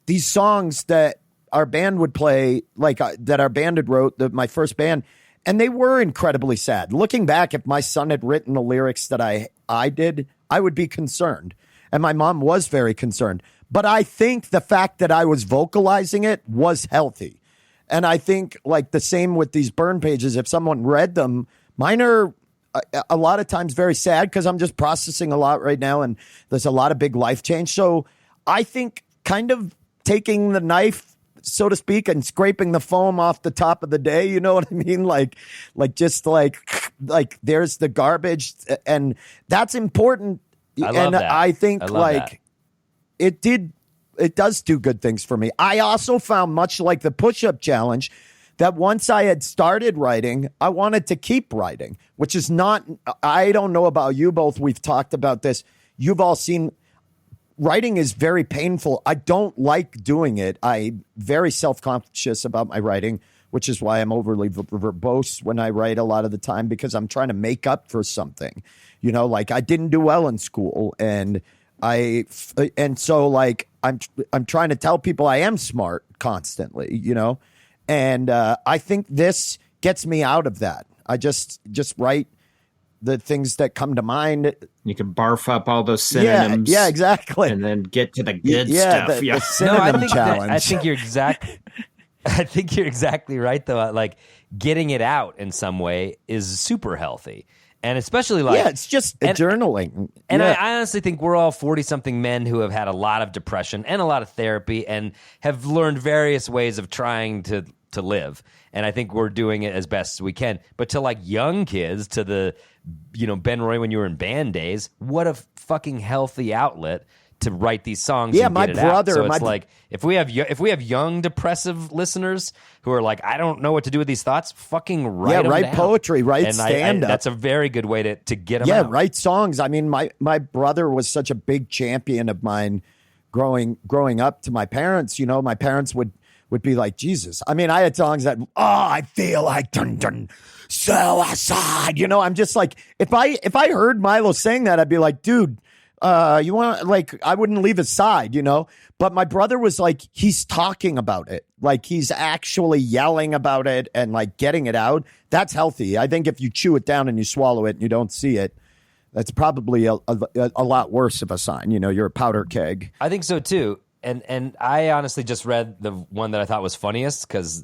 these songs that our band would play, that our band had wrote, my first band, and they were incredibly sad. Looking back, if my son had written the lyrics that I did, I would be concerned, and my mom was very concerned. But I think the fact that I was vocalizing it was healthy. And I think the same with these burn pages, if someone read them, mine are a lot of times very sad because I'm just processing a lot right now and there's a lot of big life change. So I think kind of taking the knife, so to speak, and scraping the foam off the top of the day, you know what I mean? Like there's the garbage, and that's important. I love that. I think that. It does do good things for me. I also found, much like the push-up challenge, that once I had started writing, I wanted to keep writing, which is not, I don't know about you both. We've talked about this. You've all seen, writing is very painful. I don't like doing it. I'm very self-conscious about my writing, which is why I'm overly verbose when I write a lot of the time, because I'm trying to make up for something. I didn't do well in school, and so I'm trying to tell people I am smart constantly, and I think this gets me out of that. I just write the things that come to mind. You can barf up all those synonyms. Yeah, exactly. And then get to the good stuff. The synonym challenge. I think you're I think you're exactly right, though. Getting it out in some way is super healthy. And especially it's just journaling. And I honestly think we're all 40-something men who have had a lot of depression and a lot of therapy and have learned various ways of trying to live. And I think we're doing it as best as we can. But to young kids, to the, Ben Roy when you were in band days, what a fucking healthy outlet to write these songs. Yeah, and my get it brother. Out. So it's if we have young depressive listeners who are I don't know what to do with these thoughts, fucking write them write down. poetry, write stand up. That's a very good way to get them out. Yeah, write songs. I mean, my brother was such a big champion of mine growing up to my parents. My parents would be like, Jesus. I mean, I had songs that, I feel like dun suicide. I'm just if I heard Milo saying that, I'd be like, dude, you want I wouldn't leave his side, but my brother was he's talking about it. He's actually yelling about it and getting it out. That's healthy. I think if you chew it down and you swallow it and you don't see it, that's probably a lot worse of a sign. You're a powder keg. I think so too. And I honestly just read the one that I thought was funniest because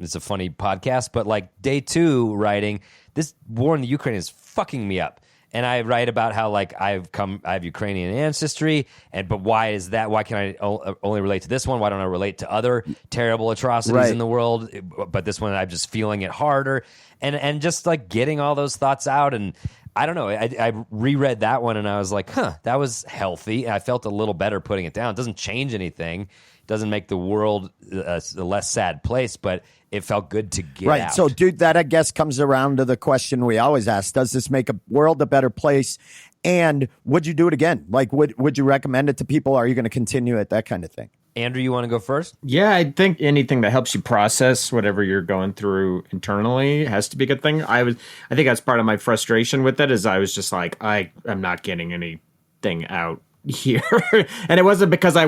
it's a funny podcast. But day 2 writing, this war in the Ukraine is fucking me up. And I write about how I have Ukrainian ancestry, but why is that? Why can I only relate to this one? Why don't I relate to other terrible atrocities in the world? But this one, I'm just feeling it harder, and just getting all those thoughts out. And I don't know. I reread that one and I was like, that was healthy. I felt a little better putting it down. It doesn't change anything. It doesn't make the world a less sad place, but it felt good to get Right. out. So, dude, that I guess comes around to the question we always ask: does this make a world a better place? And would you do it again? Like, would you recommend it to people? Are you going to continue it? That kind of thing. Andrew, you want to go first? Yeah, I think anything that helps you process whatever you're going through internally has to be a good thing. I think that's part of my frustration with it is I was just like, I'm not getting anything out here. And it wasn't because I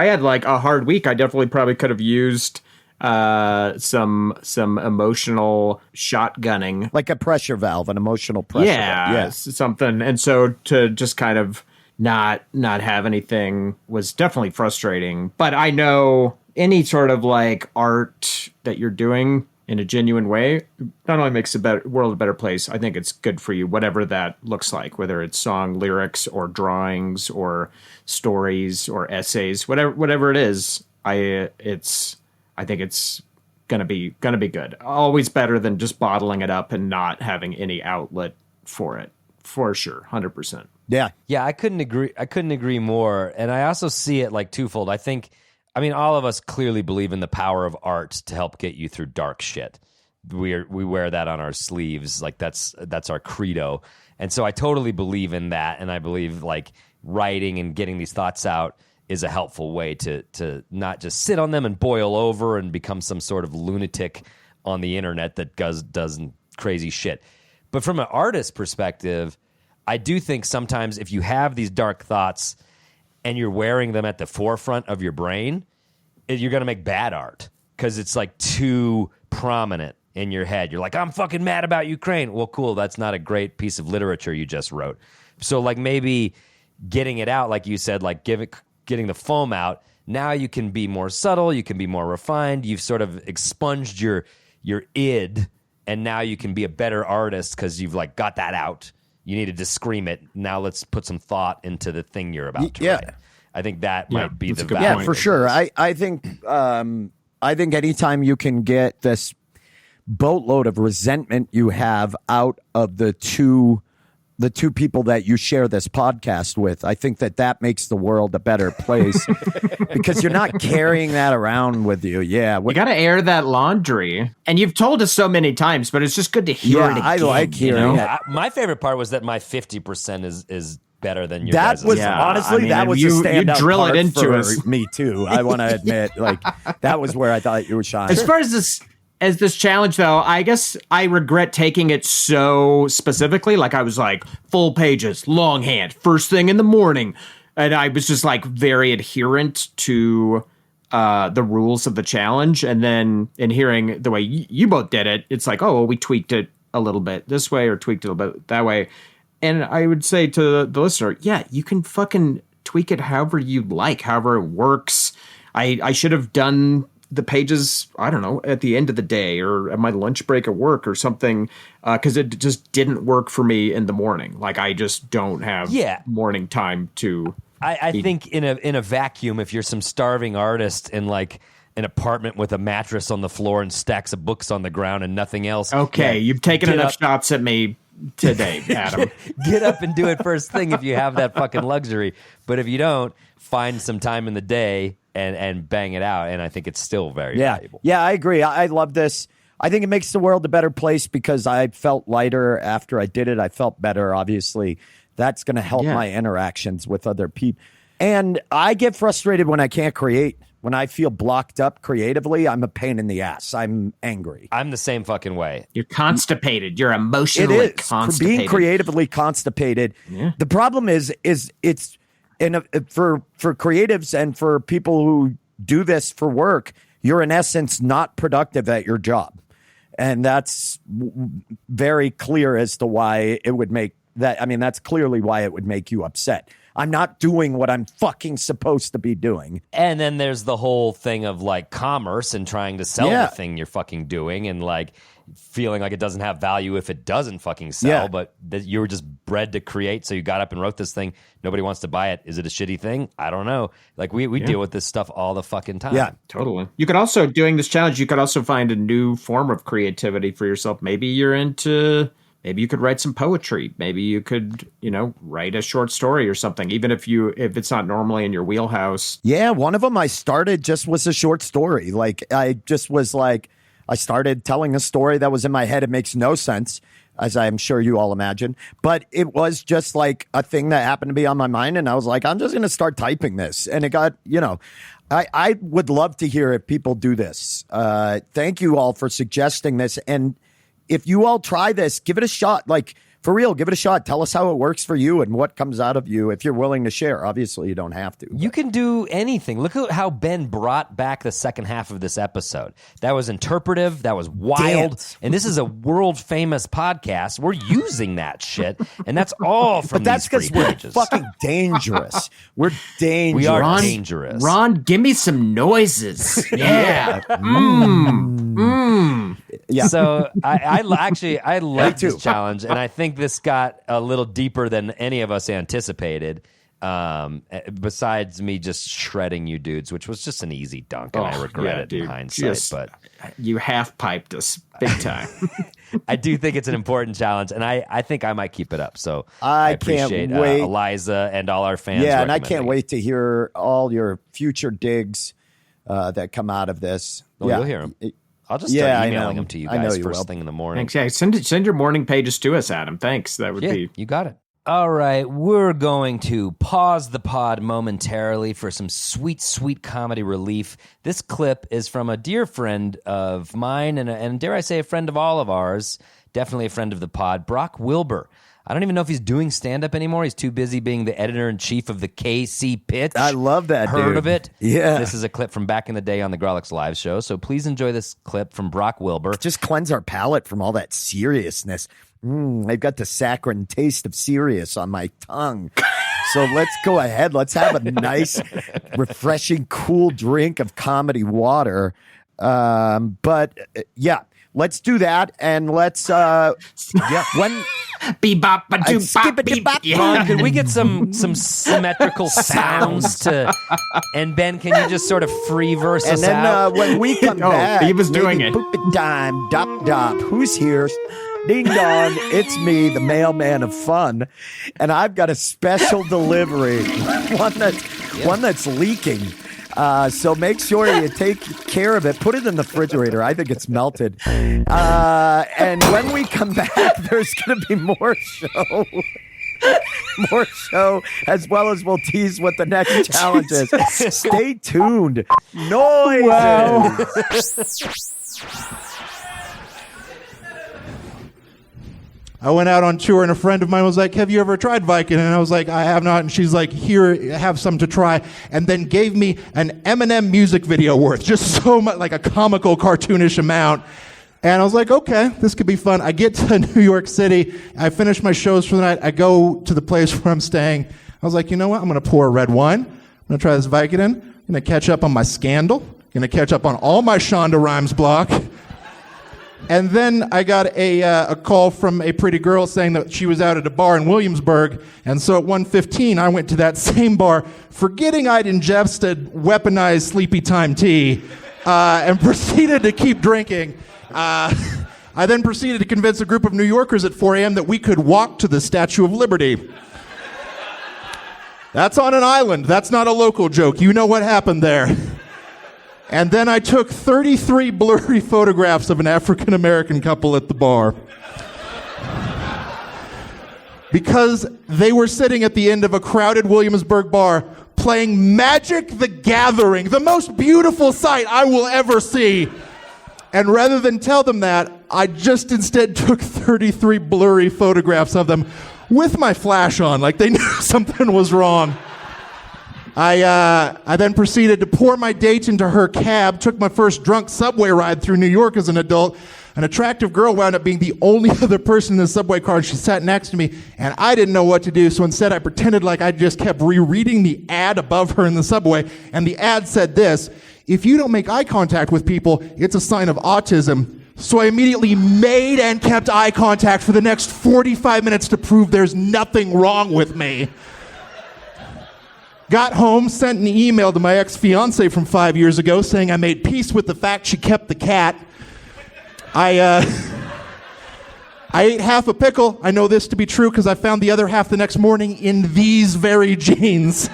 had like a hard week. I definitely probably could have used some emotional shotgunning, Like a pressure valve, an emotional pressure valve. yeah, something. And so to just kind of not have anything was definitely frustrating. But I know any sort of like art that you're doing in a genuine way not only makes the world a better place, I think it's good for you, whatever that looks like, whether it's song lyrics or drawings or stories or essays, whatever it is. I think it's gonna be good. Always better than just bottling it up and not having any outlet for it. For sure, 100%. Yeah. Yeah, I couldn't agree more. And I also see it like twofold. I mean, all of us clearly believe in the power of art to help get you through dark shit. We wear that on our sleeves, like that's our credo. And so I totally believe in that, and I believe like writing and getting these thoughts out is a helpful way to not just sit on them and boil over and become some sort of lunatic on the internet that does crazy shit. But from an artist perspective, I do think sometimes if you have these dark thoughts and you're wearing them at the forefront of your brain, you're going to make bad art because it's like too prominent in your head. You're like, I'm fucking mad about Ukraine. Well, cool. That's not a great piece of literature you just wrote. So like maybe getting it out, like you said, like getting the foam out, now you can be more subtle. You can be more refined. You've sort of expunged your id, and now you can be a better artist because you've like got that out. You needed to scream it. Now let's put some thought into the thing you're about to write. I think that might be the value. Yeah, for sure. I think anytime you can get this boatload of resentment you have out of the two people that you share this podcast with, I think that makes the world a better place because you're not carrying that around with you. Yeah. You got to air that laundry. And you've told us so many times, but it's just good to hear it again. I like hearing it. My favorite part was that my 50% is better than your that guys'. was honestly that was a standout drill part it into for us. me too. I want to admit, like that was where I thought you were shining. As far as this challenge, though, I guess I regret taking it so specifically. Like I was like full pages, longhand, first thing in the morning, and I was just like very adherent to the rules of the challenge. And then in hearing the way you both did it, it's like, oh, well, we tweaked it a little bit this way or tweaked it a little bit that way. And I would say to the listener, yeah, you can fucking tweak it however you like, however it works. I should have done the pages, I don't know, at the end of the day or at my lunch break at work or something, because it just didn't work for me in the morning. Like I just don't have morning time to. I think in a vacuum, if you're some starving artist in like an apartment with a mattress on the floor and stacks of books on the ground and nothing else. Okay, you've taken enough shots at me today, Adam. Get up and do it first thing if you have that fucking luxury. But if you don't, find some time in the day and bang it out. And I think it's still very valuable. Yeah, I agree. I love this. I think it makes the world a better place because I felt lighter after I did it. I felt better, obviously. That's going to help my interactions with other people. And I get frustrated when I can't create. When I feel blocked up creatively, I'm a pain in the ass. I'm angry. I'm the same fucking way. You're constipated. You're emotionally constipated. Being creatively constipated. Yeah. The problem is it's for creatives and for people who do this for work, you're in essence not productive at your job. And that's very clear as to why it would make that. I mean, that's clearly why it would make you upset. I'm not doing what I'm fucking supposed to be doing. And then there's the whole thing of like commerce and trying to sell the thing you're fucking doing and like feeling like it doesn't have value if it doesn't fucking sell, but that you were just bred to create. So you got up and wrote this thing. Nobody wants to buy it. Is it a shitty thing? I don't know. Like we deal with this stuff all the fucking time. Yeah, totally. You could also, doing this challenge, you could also find a new form of creativity for yourself. Maybe you're into Maybe you could write some poetry. Maybe you could, write a short story or something, even if it's not normally in your wheelhouse. Yeah, one of them I started just was a short story. I started telling a story that was in my head. It makes no sense, as I'm sure you all imagine. But it was just like a thing that happened to be on my mind. And I was like, I'm just going to start typing this. And it got, I would love to hear if people do this. Thank you all for suggesting this. And if you all try this, give it a shot. For real, give it a shot. Tell us how it works for you and what comes out of you if you're willing to share. Obviously, you don't have to. You can do anything. Look at how Ben brought back the second half of this episode. That was interpretive. That was wild. Dance. And this is a world-famous podcast. We're using that shit. And that's all from But that's these because free we're pages. fucking dangerous. We're dangerous. We are dangerous. Ron, give me some noises. Yeah. Yeah. So I like this challenge, and I think this got a little deeper than any of us anticipated. Besides me just shredding you dudes, which was just an easy dunk, and I regret it in hindsight. But you half piped us big time. I do think it's an important challenge, and I think I might keep it up. So I appreciate can't wait. Eliza and all our fans. Yeah, and I can't recommending wait to hear all your future digs that come out of this. it. You'll hear them. I'll just start emailing them to you I know guys you first will. thing in the morning. Thanks. Yeah, send your morning pages to us, Adam. Thanks. That would Yeah, be. you got it. All right, we're going to pause the pod momentarily for some sweet, sweet comedy relief. This clip is from a dear friend of mine, and dare I say, a friend of all of ours, definitely a friend of the pod, Brock Wilbur. I don't even know if he's doing stand-up anymore. He's too busy being the editor-in-chief of the KC Pitch. I love that, Heard dude. of it? Yeah. This is a clip from back in the day on the Grolix Live show, so please enjoy this clip from Brock Wilbur. Just cleanse our palate from all that seriousness. I've got the saccharine taste of serious on my tongue. So let's go ahead. Let's have a nice, refreshing, cool drink of comedy water. Yeah, let's do that. And let's, when... Bebop, Ron, could we get some symmetrical sounds to? And Ben, can you just sort of free verse And us then out? when we come back, he was doing maybe it. Boop it dime, dop dop. Who's here? Ding dong, it's me, the mailman of fun, and I've got a special delivery, one that's leaking. So make sure you take care of it. Put it in the refrigerator. I think it's melted. And when we come back, there's going to be more show. More show, as well as we'll tease what the next challenge is. Stay tuned. Noises. I went out on tour and a friend of mine was like, have you ever tried Vicodin? And I was like, I have not. And she's like, here, have some to try. And then gave me an Eminem music video worth, just so much, like a comical, cartoonish amount. And I was like, okay, this could be fun. I get to New York City. I finish my shows for the night. I go to the place where I'm staying. I was like, you know what? I'm going to pour a red wine. I'm going to try this Vicodin. I'm going to catch up on my Scandal. I'm going to catch up on all my Shonda Rhimes block. And then I got a call from a pretty girl saying that she was out at a bar in Williamsburg. And so at 1:15, I went to that same bar, forgetting I'd ingested weaponized sleepy time tea, and proceeded to keep drinking. I then proceeded to convince a group of New Yorkers at 4 a.m. that we could walk to the Statue of Liberty. That's on an island. That's not a local joke. You know what happened there. And then I took 33 blurry photographs of an African-American couple at the bar. Because they were sitting at the end of a crowded Williamsburg bar playing Magic the Gathering, the most beautiful sight I will ever see. And rather than tell them that, I just instead took 33 blurry photographs of them with my flash on, like they knew something was wrong. I then proceeded to pour my date into her cab, took my first drunk subway ride through New York as an adult. An attractive girl wound up being the only other person in the subway car, and she sat next to me, and I didn't know what to do, so instead I pretended like I just kept rereading the ad above her in the subway, and the ad said this: if you don't make eye contact with people, it's a sign of autism. So I immediately made and kept eye contact for the next 45 minutes to prove there's nothing wrong with me. Got home, sent an email to my ex-fiance from 5 years ago saying I made peace with the fact she kept the cat. I I ate half a pickle. I know this to be true because I found the other half the next morning in these very jeans.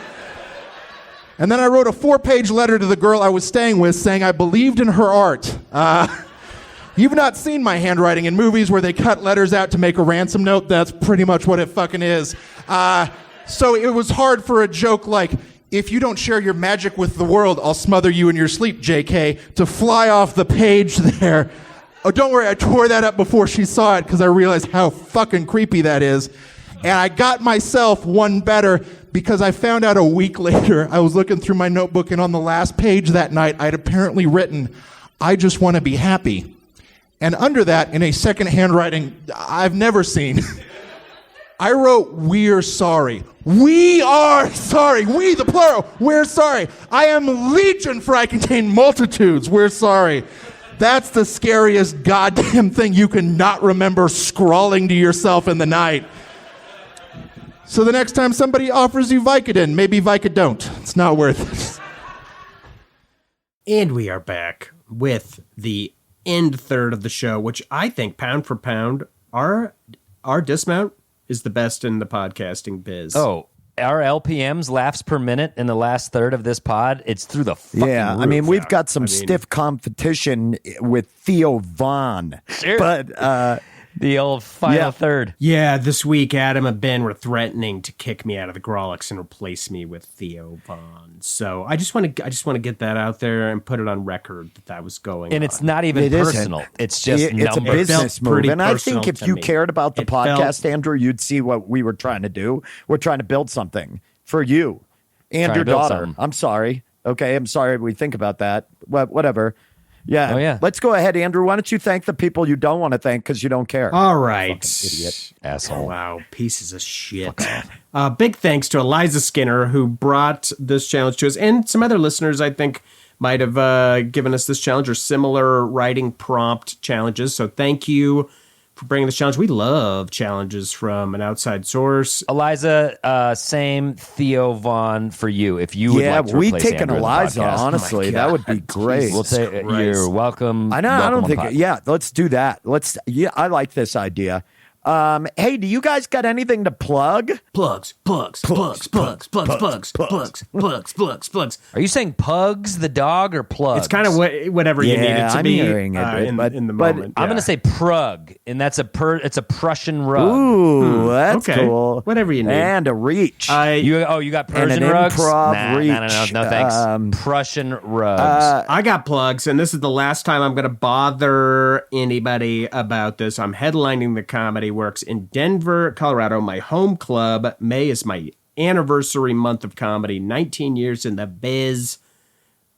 And then I wrote a 4-page letter to the girl I was staying with saying I believed in her art. You've not seen my handwriting in movies where they cut letters out to make a ransom note. That's pretty much what it fucking is. So it was hard for a joke like, if you don't share your magic with the world, I'll smother you in your sleep, JK, to fly off the page there. Oh, don't worry, I tore that up before she saw it because I realized how fucking creepy that is. And I got myself one better because I found out a week later, I was looking through my notebook and on the last page that night, I'd apparently written, I just want to be happy. And under that, in a second handwriting I've never seen, I wrote, we're sorry. We are sorry. We, the plural, we're sorry. I am legion, for I contain multitudes. We're sorry. That's the scariest goddamn thing you can not remember scrawling to yourself in the night. So the next time somebody offers you Vicodin, maybe Vicodont. It's not worth it. And we are back with the end third of the show, which I think, pound for pound, our dismount is the best in the podcasting biz. Oh, our LPMs, laughs per minute, in the last third of this pod, it's through the fucking Yeah, roof. I mean, we've got some stiff competition with Theo Vaughn. Sure. But the old final third. Yeah, this week Adam and Ben were threatening to kick me out of the Grawlix and replace me with Theo Vaughn. So I just want to get that out there and put it on record that was going on. And it's not even personal. Isn't. It's just it's a numbers. business felt pretty move. And I personal think if to you me. cared about the It felt- podcast, Andrew, you'd see what we were trying to do. We're trying to build something for you and Trying your to build daughter. something. I'm sorry. Okay, I'm sorry we think about that. Whatever. Yeah. Oh, yeah. Let's go ahead, Andrew. Why don't you thank the people you don't want to thank because you don't care? All right. Idiot. Asshole. Wow, pieces of shit. Big thanks to Eliza Skinner, who brought this challenge to us, and some other listeners, I think, might have given us this challenge or similar writing prompt challenges. So thank you for bringing this challenge. We love challenges from an outside source. Eliza, same Theo Vaughn for you. If you would Yeah, like to we replace take an Andrew in the Eliza, podcast. honestly. That would be great. We'll say you're welcome. I know. I welcome don't on think. pod. Yeah, let's do that. I like this idea. Hey, do you guys got anything to plug? Plugs. Are you saying Pugs the dog or Plugs? It's kind of whatever you need it to I'm be hearing it, in the but moment. I'm yeah. going to say Prug, and that's it's a Prussian rug. Ooh, that's okay. cool. Whatever you need. And a reach. You got And Persian an rugs? improv Nah, reach. no, thanks. Prussian rugs. I got plugs, and this is the last time I'm going to bother anybody about this. I'm headlining the Comedy Works in Denver, Colorado, my home club. May is my anniversary month of comedy, 19 years in the biz.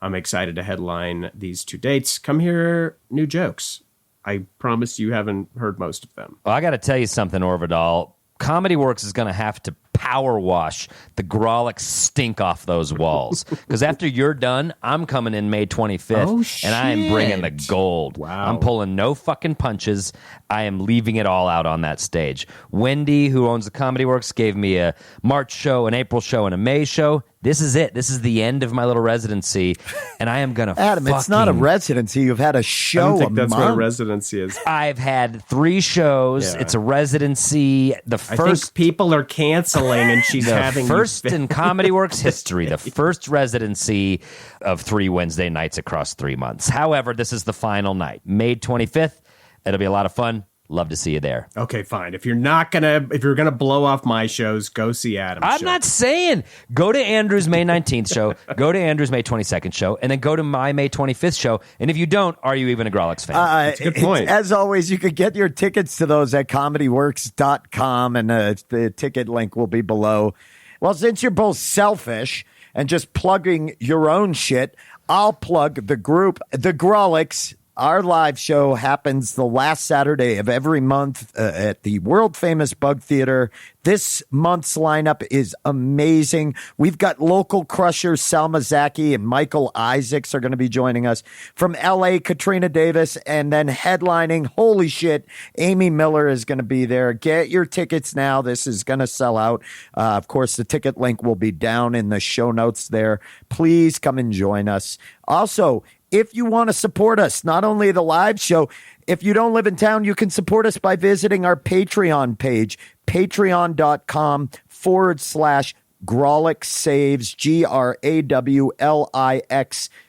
I'm excited to headline these two dates. Come hear new jokes. I promise you haven't heard most of them. Well, I got to tell you something, Orvidal. Comedy Works is going to have to power wash the Grawlix stink off those walls. Because after you're done, I'm coming in May 25th, and I am bringing the gold. Wow. I'm pulling no fucking punches. I am leaving it all out on that stage. Wendy, who owns the Comedy Works, gave me a March show, an April show, and a May show. This is it. This is the end of my little residency, and I am going to Adam, it's not a residency. You've had a I show don't think a that's what a month. residency is. I've had 3 shows. Yeah. It's a residency. The I first think people are canceling, and she's the having first in Comedy Works history, the first residency of 3 Wednesday nights across 3 months. However, this is the final night, May 25th. It'll be a lot of fun. Love to see you there. Okay, fine. If you're gonna blow off my shows, go see Adam's I'm show. not saying go to Andrew's May 19th show, go to Andrew's May 22nd show, and then go to my May 25th show. And if you don't, are you even a Grawlix fan? That's a good point. As always, you could get your tickets to those at comedyworks.com, and the ticket link will be below. Well, since you're both selfish and just plugging your own shit, I'll plug the group, the Grawlix. Our live show happens the last Saturday of every month at the world-famous Bug Theater. This month's lineup is amazing. We've got local crushers Salma Zaki and Michael Isaacs are going to be joining us. From L.A., Katrina Davis, and then headlining, holy shit, Amy Miller is going to be there. Get your tickets now. This is going to sell out. Of course, the ticket link will be down in the show notes there. Please come and join us. Also, if you want to support us, not only the live show, if you don't live in town, you can support us by visiting our Patreon page, patreon.com/Grawlix Saves, GRAWLIX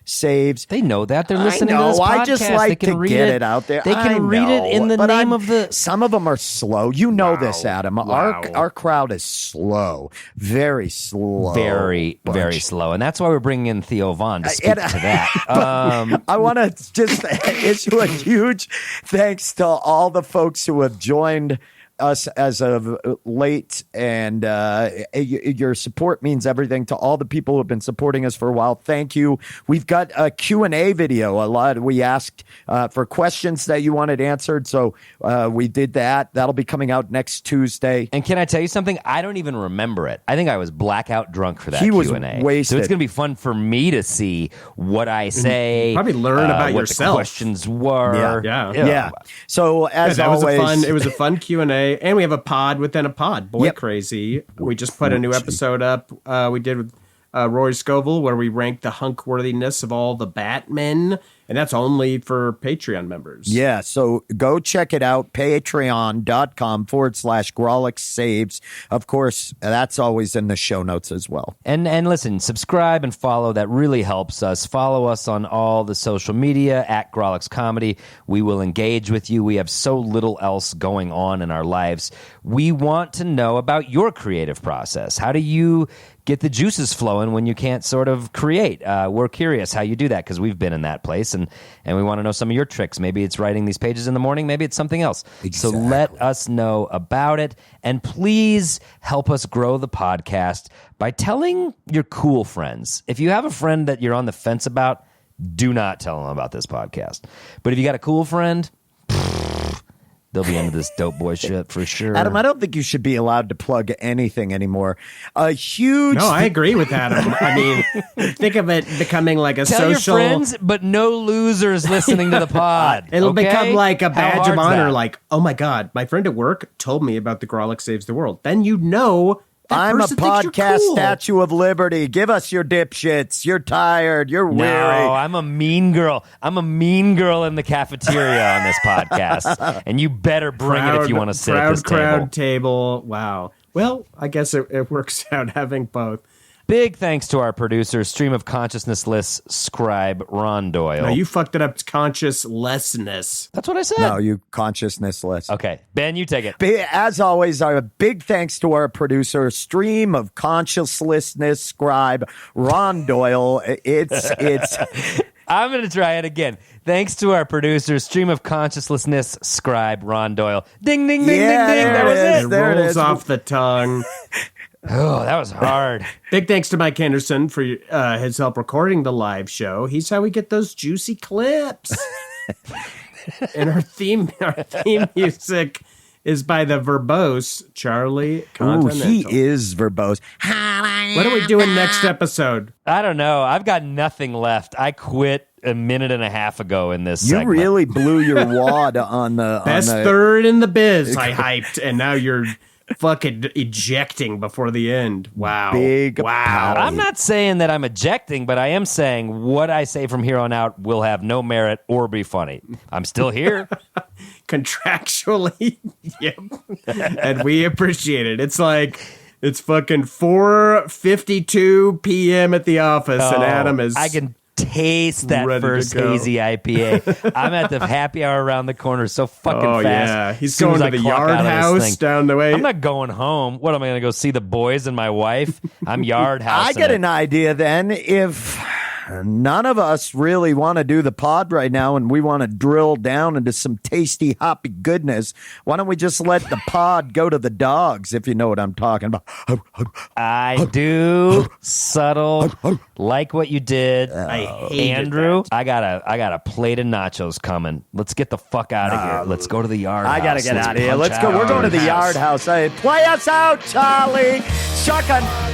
Saves. They know that. They're listening I know. to this podcast. I just They like can to read get it out there. They can I read it in the know, but name of the... Some of them are slow. You know this, Adam. Wow. Our crowd is slow. Very slow. Very, very slow. And that's why we're bringing in Theo Vaughn to speak to that. I want to just issue a huge thanks to all the folks who have joined us as of late, and your support means everything to all the people who have been supporting us for a while. Thank you. We've got a Q&A video. We asked for questions that you wanted answered, so we did that. That'll be coming out next Tuesday. And can I tell you something? I don't even remember it. I think I was blackout drunk for that He was Q&A. wasted. So it's going to be fun for me to see what I say. Probably learn about what yourself. The questions were. Yeah. So as that always, it was a fun Q&A, and we have a pod within a pod. Boy, Yep. crazy. We just put a new episode up. We did with Rory Scovel, where we ranked the hunk-worthiness of all the Batmen, and that's only for Patreon members. Yeah, so go check it out, patreon.com/Grawlix Saves. Of course, that's always in the show notes as well. And listen, subscribe and follow. That really helps us. Follow us on all the social media at Grawlix Comedy. We will engage with you. We have so little else going on in our lives. We want to know about your creative process. How do you get the juices flowing when you can't sort of create? We're curious how you do that, because we've been in that place, and we want to know some of your tricks. Maybe it's writing these pages in the morning. Maybe it's something else. So let us know about it, and please help us grow the podcast by telling your cool friends. If you have a friend that you're on the fence about, do not tell them about this podcast. But if you got a cool friend, they'll be into this dope boy shit for sure. Adam, I don't think you should be allowed to plug anything anymore. A huge... No, I agree with Adam. I mean, think of it becoming like a Tell social... your friends, but no losers listening to the pod. It'll okay? become like a How badge of hard's honor, that? like, oh my God, my friend at work told me about the Grawlix Saves the World. Then you know that I'm a person thinks you're podcast cool. Statue of Liberty. Give us your dipshits. You're tired. You're weary. No, I'm a mean girl. I'm a mean girl in the cafeteria on this podcast, and you better bring it if you want to sit at this table. table. Wow. Well, I guess it works out having both. Big thanks to our producer, stream of consciousness-less scribe Ron Doyle. No, you fucked it up. Consciouslessness. That's what I said. No, you consciousnessless. Okay, Ben, you take it. As always, our big thanks to our producer, stream of consciouslessness scribe Ron Doyle. It's I'm going to try it again. Thanks to our producer, stream of consciousness scribe Ron Doyle. Ding, ding, ding, Yeah, ding, ding. That was there it. It There it rolls is. off the tongue. Oh, that was hard. Big thanks to Mike Henderson for his help recording the live show. He's how we get those juicy clips. And our theme music is by the verbose Charlie Ooh, Continental. he is verbose. What are we doing next episode? I don't know. I've got nothing left. I quit a minute and a half ago in this You segment. really blew your wad on the Best on the, third in the biz, I hyped, and now you're fucking ejecting before the end. Wow. Big wow. power. I'm not saying that I'm ejecting, but I am saying what I say from here on out will have no merit or be funny. I'm still here. Contractually. Yep. And we appreciate it. It's like it's fucking 4:52 p.m. at the office, and Adam is I can taste that ready to first go. hazy IPA. I'm at the happy hour around the corner so fucking Oh, fast. yeah. He's As soon going as to I the clock yard out of this house thing. down the way. I'm not going home. What am I going to go see the boys and my wife? I'm yard house. I get an idea then. If none of us really want to do the pod right now and we want to drill down into some tasty, hoppy goodness, why don't we just let the pod go to the dogs, if you know what I'm talking about? I do. Subtle. Like what you did. I hated Andrew, that. I got a plate of nachos coming. Let's get the fuck out of here. Let's go to the yard I house. gotta get Let's out of here. punch Let's go. out We're going to the house. yard house. Hey, play us out, Charlie. Shotgun.